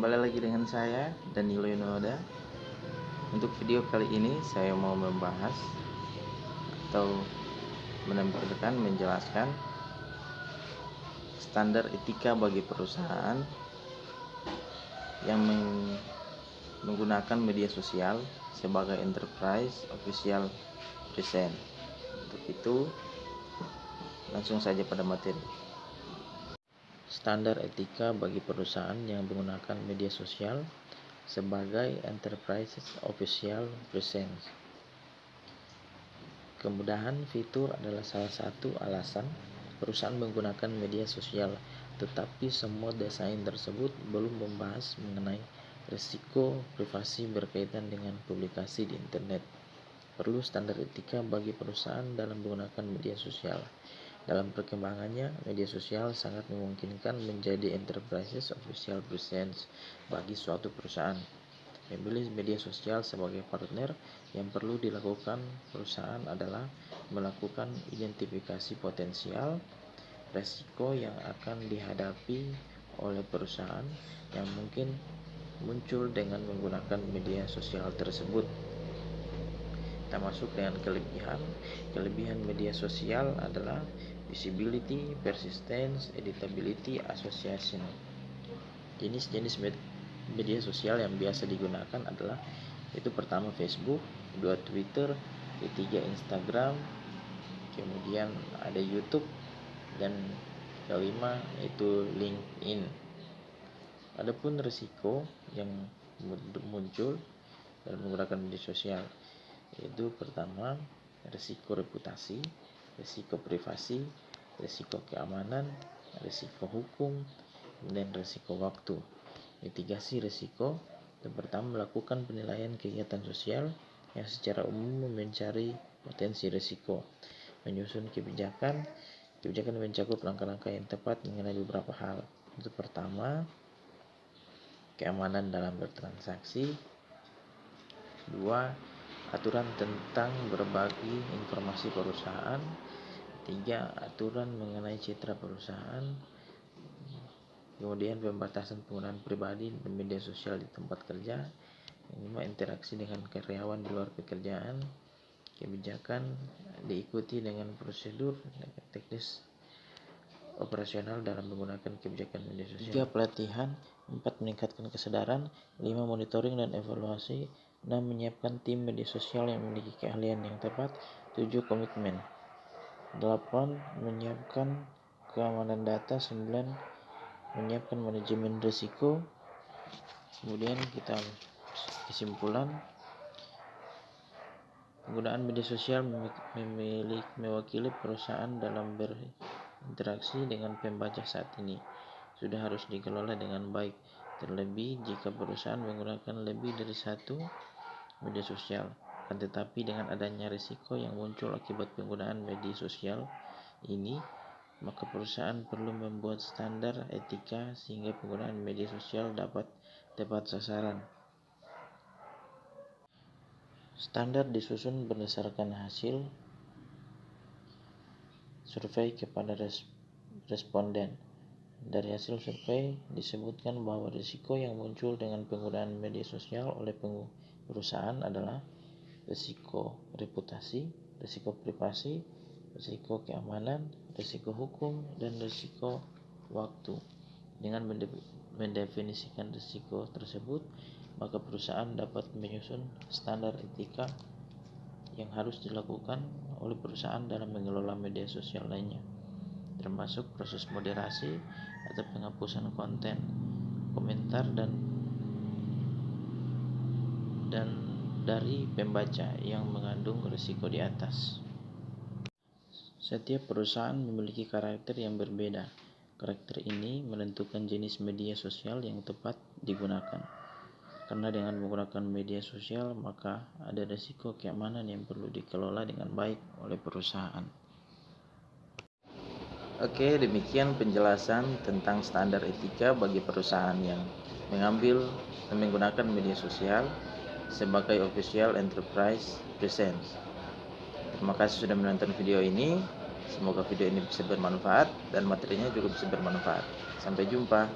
Kembali lagi dengan saya Danilo Yunoda. Untuk video kali ini saya mau membahas atau menjelaskan standar etika bagi perusahaan yang menggunakan media sosial sebagai enterprise official present. Untuk itu langsung saja pada materi. Standar etika bagi perusahaan yang menggunakan media sosial sebagai enterprise official presence. Kemudahan fitur adalah salah satu alasan perusahaan menggunakan media sosial, tetapi semua desain tersebut belum membahas mengenai risiko privasi berkaitan dengan publikasi di internet. Perlu standar etika bagi perusahaan dalam menggunakan media sosial. Dalam perkembangannya, media sosial sangat memungkinkan menjadi enterprise official presence bagi suatu perusahaan. Memilih media sosial sebagai partner yang perlu dilakukan perusahaan adalah melakukan identifikasi potensial resiko yang akan dihadapi oleh perusahaan yang mungkin muncul dengan menggunakan media sosial tersebut. Termasuk dengan kelebihan media sosial adalah visibility, persistence, editability, association. Jenis-jenis media sosial yang biasa digunakan adalah itu pertama Facebook, kedua Twitter, ketiga Instagram, kemudian ada YouTube, dan kelima itu LinkedIn. Adapun risiko yang muncul dalam menggunakan media sosial yaitu pertama risiko reputasi, risiko privasi, risiko keamanan, risiko hukum, dan risiko waktu. Mitigasi risiko yang pertama melakukan penilaian kegiatan sosial yang secara umum mencari potensi risiko, menyusun kebijakan mencakup langkah-langkah yang tepat mengenai beberapa hal. Itu pertama keamanan dalam bertransaksi, dua aturan tentang berbagi informasi perusahaan, 3 aturan mengenai citra perusahaan, kemudian pembatasan penggunaan pribadi dan media sosial di tempat kerja, 5 interaksi dengan karyawan di luar pekerjaan, kebijakan diikuti dengan prosedur teknis operasional dalam menggunakan kebijakan media sosial, 3 pelatihan, 4 meningkatkan kesadaran, 5 monitoring dan evaluasi, 6 menyiapkan tim media sosial yang memiliki keahlian yang tepat, 7 komitmen, 8 menyiapkan keamanan data, 9 menyiapkan manajemen risiko. Kemudian kita kesimpulan, penggunaan media sosial mewakili perusahaan dalam berinteraksi dengan pembaca saat ini sudah harus dikelola dengan baik, terlebih jika perusahaan menggunakan lebih dari satu media sosial. Akan tetapi dengan adanya risiko yang muncul akibat penggunaan media sosial ini, maka perusahaan perlu membuat standar etika sehingga penggunaan media sosial dapat tepat sasaran. Standar disusun berdasarkan hasil survei kepada responden. Dari hasil survei disebutkan bahwa risiko yang muncul dengan penggunaan media sosial oleh perusahaan adalah risiko reputasi, risiko privasi, risiko keamanan, risiko hukum, dan risiko waktu. Dengan mendefinisikan risiko tersebut, maka perusahaan dapat menyusun standar etika yang harus dilakukan oleh perusahaan dalam mengelola media sosial lainnya, termasuk proses moderasi atau penghapusan konten, komentar dan dari pembaca yang mengandung risiko di atas. Setiap perusahaan memiliki karakter yang berbeda. Karakter ini menentukan jenis media sosial yang tepat digunakan. Karena dengan menggunakan media sosial, maka ada risiko keamanan yang perlu dikelola dengan baik oleh perusahaan. Oke, demikian penjelasan tentang standar etika bagi perusahaan yang mengambil dan menggunakan media sosial sebagai official enterprise presence. Terima kasih sudah menonton video ini. Semoga video ini bisa bermanfaat dan materinya juga bisa bermanfaat. Sampai jumpa.